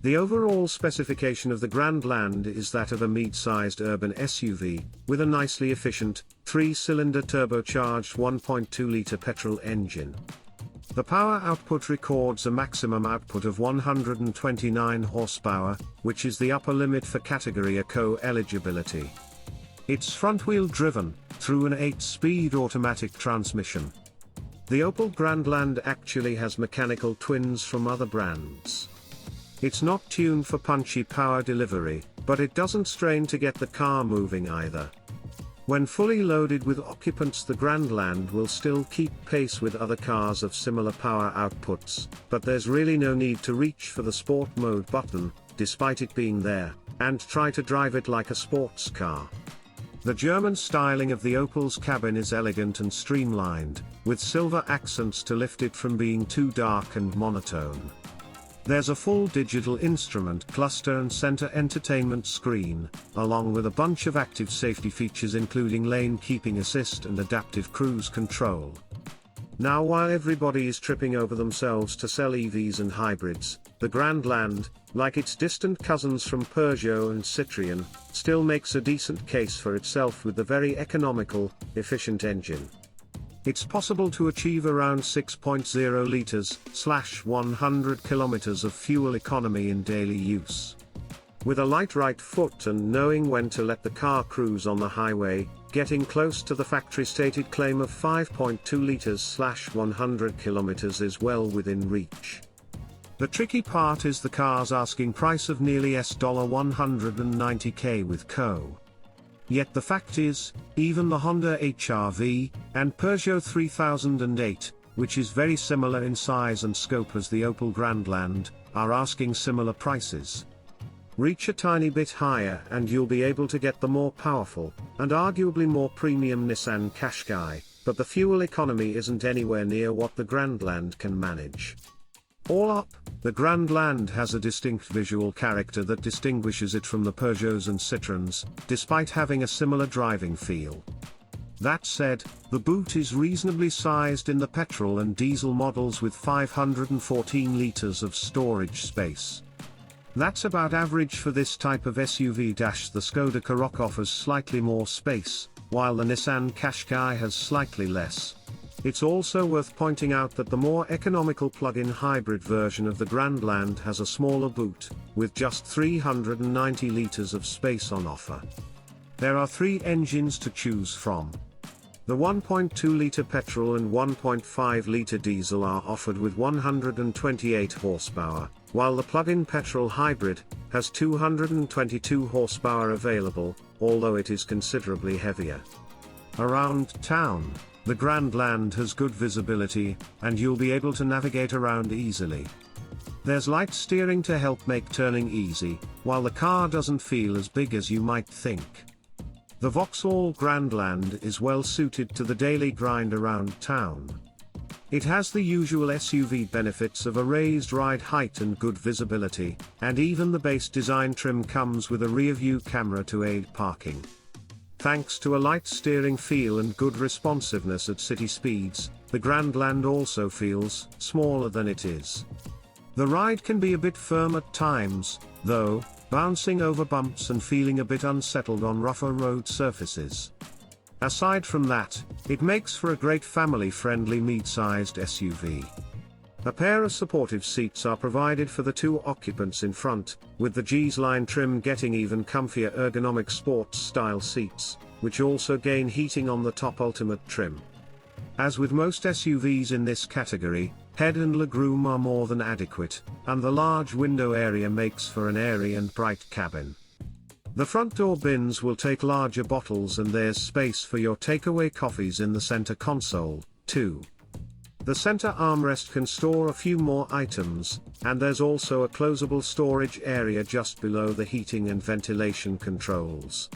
The overall specification of the Grandland is that of a mid-sized urban SUV, with a nicely efficient, 3-cylinder turbocharged 1.2-litre petrol engine. The power output records a maximum output of 129 horsepower, which is the upper limit for Category Eco eligibility. It's front-wheel driven, through an 8-speed automatic transmission. The Opel Grandland actually has mechanical twins from other brands. It's not tuned for punchy power delivery, but it doesn't strain to get the car moving either. When fully loaded with occupants, the Grandland will still keep pace with other cars of similar power outputs, but there's really no need to reach for the sport mode button, despite it being there, and try to drive it like a sports car. The German styling of the Opel's cabin is elegant and streamlined, with silver accents to lift it from being too dark and monotone. There's a full digital instrument cluster and center entertainment screen, along with a bunch of active safety features including lane keeping assist and adaptive cruise control. Now, while everybody is tripping over themselves to sell EVs and hybrids, the Grandland, like its distant cousins from Peugeot and Citroën, still makes a decent case for itself with the very economical, efficient engine. It's possible to achieve around 6.0 liters/100 kilometers of fuel economy in daily use. With a light right foot and knowing when to let the car cruise on the highway, getting close to the factory-stated claim of 5.2 liters/100 kilometers is well within reach. The tricky part is the car's asking price of nearly $190K with co. Yet the fact is, even the Honda HR-V, and Peugeot 3008, which is very similar in size and scope as the Opel Grandland, are asking similar prices. Reach a tiny bit higher and you'll be able to get the more powerful, and arguably more premium Nissan Qashqai, but the fuel economy isn't anywhere near what the Grandland can manage. All up, the Grandland has a distinct visual character that distinguishes it from the Peugeots and Citroëns, despite having a similar driving feel. That said, the boot is reasonably sized in the petrol and diesel models with 514 liters of storage space. That's about average for this type of SUV. The Skoda Karoq offers slightly more space, while the Nissan Qashqai has slightly less. It's also worth pointing out that the more economical plug-in hybrid version of the Grandland has a smaller boot, with just 390 liters of space on offer. There are 3 engines to choose from. The 1.2-litre petrol and 1.5-litre diesel are offered with 128 horsepower, while the plug-in petrol hybrid has 222 horsepower available, although it is considerably heavier. Around town, the Grandland has good visibility, and you'll be able to navigate around easily. There's light steering to help make turning easy, while the car doesn't feel as big as you might think. The Vauxhall Grandland is well suited to the daily grind around town. It has the usual SUV benefits of a raised ride height and good visibility, and even the base design trim comes with a rear-view camera to aid parking. Thanks to a light steering feel and good responsiveness at city speeds, the Grandland also feels smaller than it is. The ride can be a bit firm at times, though, bouncing over bumps and feeling a bit unsettled on rougher road surfaces. Aside from that, it makes for a great family-friendly mid-sized SUV. A pair of supportive seats are provided for the 2 occupants in front, with the G-Line trim getting even comfier ergonomic sports-style seats, which also gain heating on the top Ultimate trim. As with most SUVs in this category, head and legroom are more than adequate, and the large window area makes for an airy and bright cabin. The front door bins will take larger bottles, and there's space for your takeaway coffees in the center console, too. The center armrest can store a few more items, and there's also a closable storage area just below the heating and ventilation controls.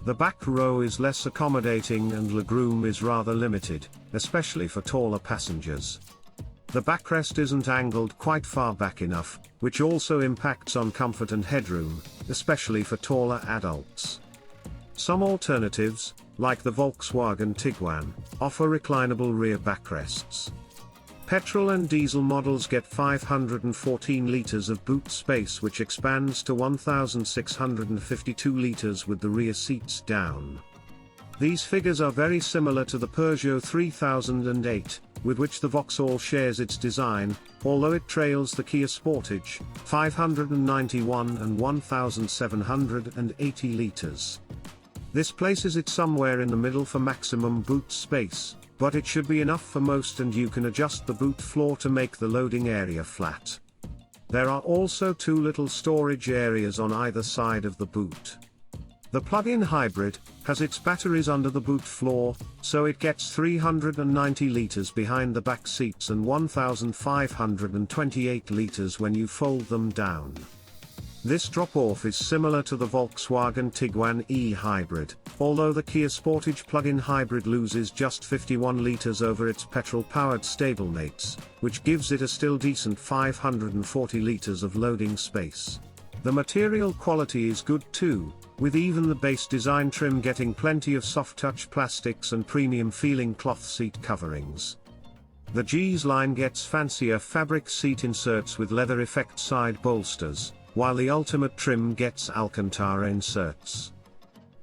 The back row is less accommodating and legroom is rather limited, especially for taller passengers. The backrest isn't angled quite far back enough, which also impacts on comfort and headroom, especially for taller adults. Some alternatives, like the Volkswagen Tiguan, offer reclinable rear backrests. petrol and diesel models get 514 litres of boot space, which expands to 1,652 litres with the rear seats down. These figures are very similar to the Peugeot 3008, with which the Vauxhall shares its design, although it trails the Kia Sportage, 591 and 1,780 litres. This places it somewhere in the middle for maximum boot space, but it should be enough for most, and you can adjust the boot floor to make the loading area flat. There are also two little storage areas on either side of the boot. The plug-in hybrid has its batteries under the boot floor, so it gets 390 litres behind the back seats and 1,528 litres when you fold them down. This drop-off is similar to the Volkswagen Tiguan e-hybrid, although the Kia Sportage plug-in hybrid loses just 51 litres over its petrol-powered stablemates, which gives it a still decent 540 litres of loading space. The material quality is good too, with even the base design trim getting plenty of soft-touch plastics and premium-feeling cloth seat coverings. The G's line gets fancier fabric seat inserts with leather effect side bolsters, while the Ultimate trim gets Alcantara inserts.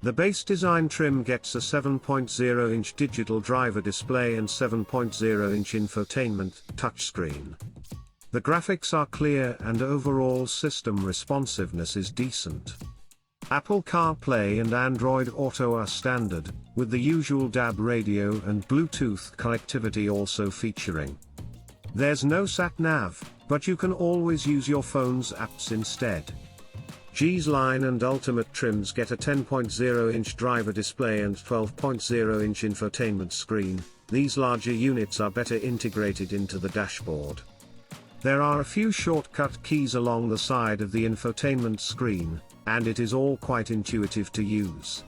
The base design trim gets a 7.0-inch digital driver display and 7.0-inch infotainment touchscreen. The graphics are clear and overall system responsiveness is decent. Apple CarPlay and Android Auto are standard, with the usual DAB radio and Bluetooth connectivity also featuring. There's no sat-nav, but you can always use your phone's apps instead. G's line and Ultimate trims get a 10.0-inch driver display and 12.0-inch infotainment screen. These larger units are better integrated into the dashboard. There are a few shortcut keys along the side of the infotainment screen, and it is all quite intuitive to use.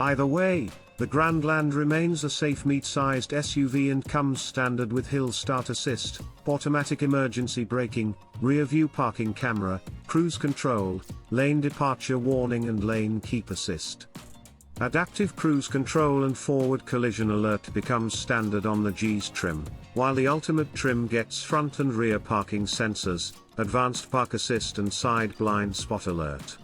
Either way, the Grandland remains a safe mid-sized SUV and comes standard with hill start assist, automatic emergency braking, rear view parking camera, cruise control, lane departure warning and lane keep assist. Adaptive cruise control and forward collision alert becomes standard on the G's trim, while the Ultimate trim gets front and rear parking sensors, advanced park assist and side blind spot alert.